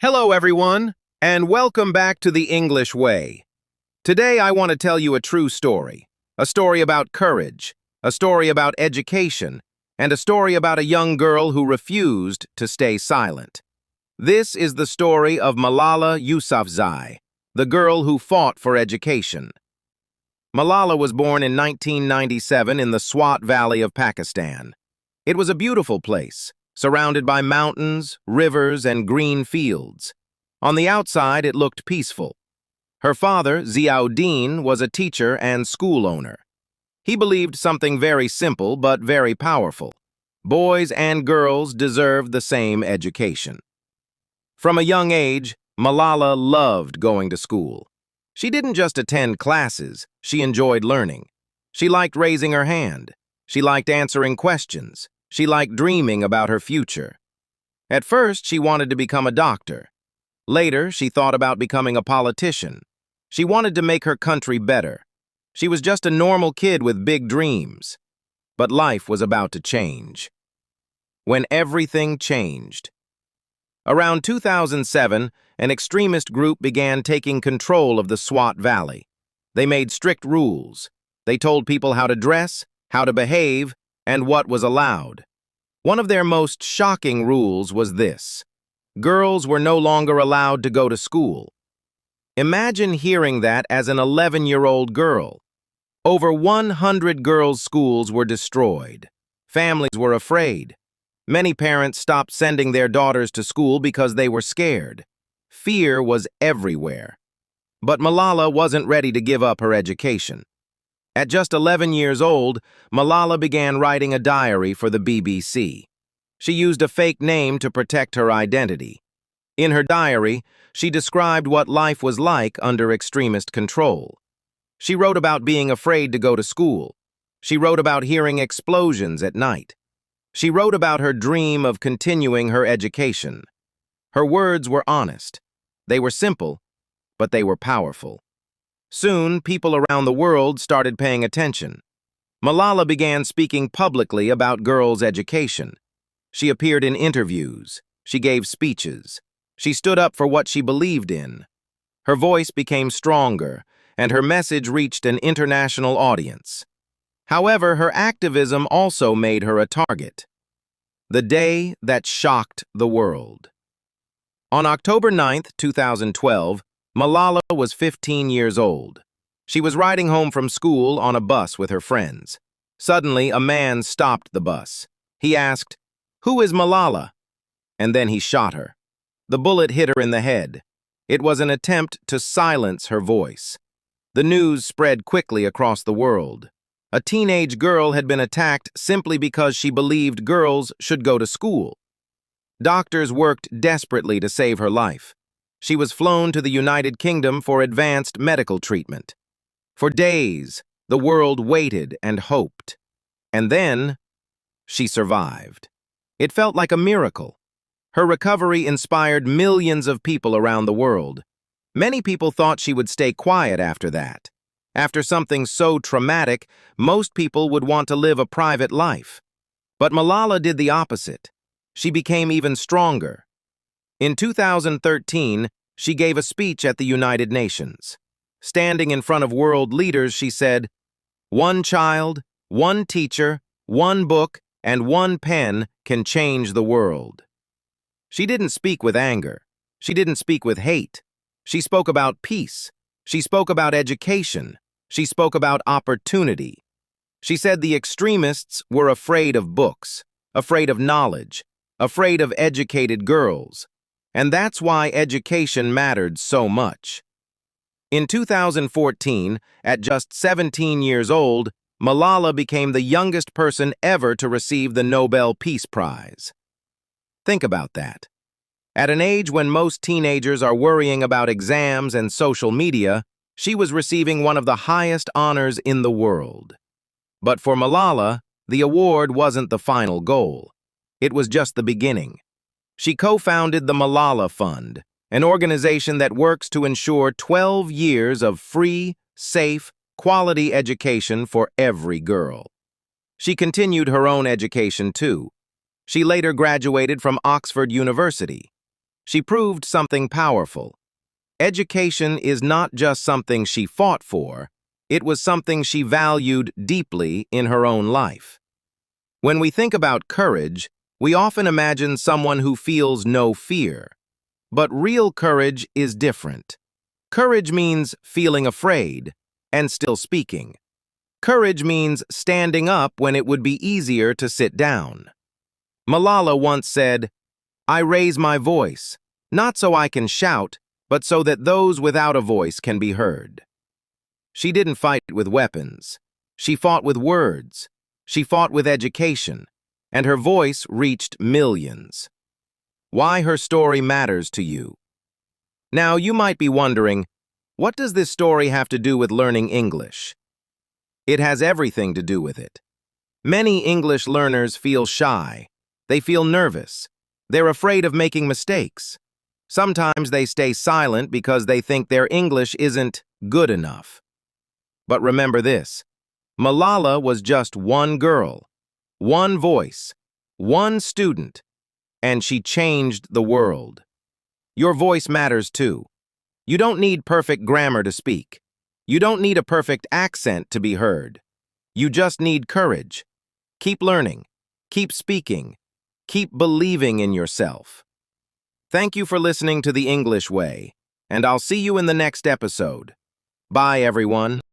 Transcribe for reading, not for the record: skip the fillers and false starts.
Hello, everyone, and welcome back to The English Way. Today, I want to tell you a true story. A story about courage, a story about education, and a story about a young girl who refused to stay silent. This is the story of Malala Yousafzai, the girl who fought for education. Malala was born in 1997 in the Swat Valley of Pakistan. It was a beautiful place, surrounded by mountains, rivers, and green fields. On the outside, it looked peaceful. Her father, Ziauddin, was a teacher and school owner. He believed something very simple but very powerful. Boys and girls deserved the same education. From a young age, Malala loved going to school. She didn't just attend classes, she enjoyed learning. She liked raising her hand. She liked answering questions. She liked dreaming about her future. At first, she wanted to become a doctor. Later, she thought about becoming a politician. She wanted to make her country better. She was just a normal kid with big dreams. But life was about to change. When everything changed. Around 2007, an extremist group began taking control of the Swat Valley. They made strict rules. They told people how to dress, how to behave, and what was allowed. One of their most shocking rules was this: girls were no longer allowed to go to school. Imagine hearing that as an 11-year-old girl. Over 100 girls' schools were destroyed. Families were afraid. Many parents stopped sending their daughters to school because they were scared. Fear was everywhere. But Malala wasn't ready to give up her education. At just 11 years old, Malala began writing a diary for the BBC. She used a fake name to protect her identity. In her diary, she described what life was like under extremist control. She wrote about being afraid to go to school. She wrote about hearing explosions at night. She wrote about her dream of continuing her education. Her words were honest. They were simple, but they were powerful. Soon, people around the world started paying attention. Malala began speaking publicly about girls' education. She appeared in interviews. She gave speeches. She stood up for what she believed in. Her voice became stronger, and her message reached an international audience. However, her activism also made her a target. The day that shocked the world. On October 9, 2012, Malala was 15 years old. She was riding home from school on a bus with her friends. Suddenly, a man stopped the bus. He asked, "Who is Malala?" And then he shot her. The bullet hit her in the head. It was an attempt to silence her voice. The news spread quickly across the world. A teenage girl had been attacked simply because she believed girls should go to school. Doctors worked desperately to save her life. She was flown to the United Kingdom for advanced medical treatment. For days, the world waited and hoped. And then, she survived. It felt like a miracle. Her recovery inspired millions of people around the world. Many people thought she would stay quiet after that. After something so traumatic, most people would want to live a private life. But Malala did the opposite. She became even stronger. In 2013, she gave a speech at the United Nations. Standing in front of world leaders, she said, "One child, one teacher, one book, and one pen can change the world." She didn't speak with anger. She didn't speak with hate. She spoke about peace. She spoke about education. She spoke about opportunity. She said the extremists were afraid of books, afraid of knowledge, afraid of educated girls. And that's why education mattered so much. In 2014, at just 17 years old, Malala became the youngest person ever to receive the Nobel Peace Prize. Think about that. At an age when most teenagers are worrying about exams and social media, she was receiving one of the highest honors in the world. But for Malala, the award wasn't the final goal. It was just the beginning. She co-founded the Malala Fund, an organization that works to ensure 12 years of free, safe, quality education for every girl. She continued her own education too. She later graduated from Oxford University. She proved something powerful. Education is not just something she fought for, it was something she valued deeply in her own life. When we think about courage, we often imagine someone who feels no fear. But real courage is different. Courage means feeling afraid and still speaking. Courage means standing up when it would be easier to sit down. Malala once said, "I raise my voice, not so I can shout, but so that those without a voice can be heard." She didn't fight with weapons. She fought with words. She fought with education, and her voice reached millions. Why her story matters to you. Now, you might be wondering, what does this story have to do with learning English? It has everything to do with it. Many English learners feel shy. They feel nervous. They're afraid of making mistakes. Sometimes they stay silent because they think their English isn't good enough. But remember this, Malala was just one girl, one voice, one student, and she changed the world. Your voice matters too. You don't need perfect grammar to speak. You don't need a perfect accent to be heard. You just need courage. Keep learning. Keep speaking. Keep believing in yourself. Thank you for listening to The English Way, and I'll see you in the next episode. Bye, everyone.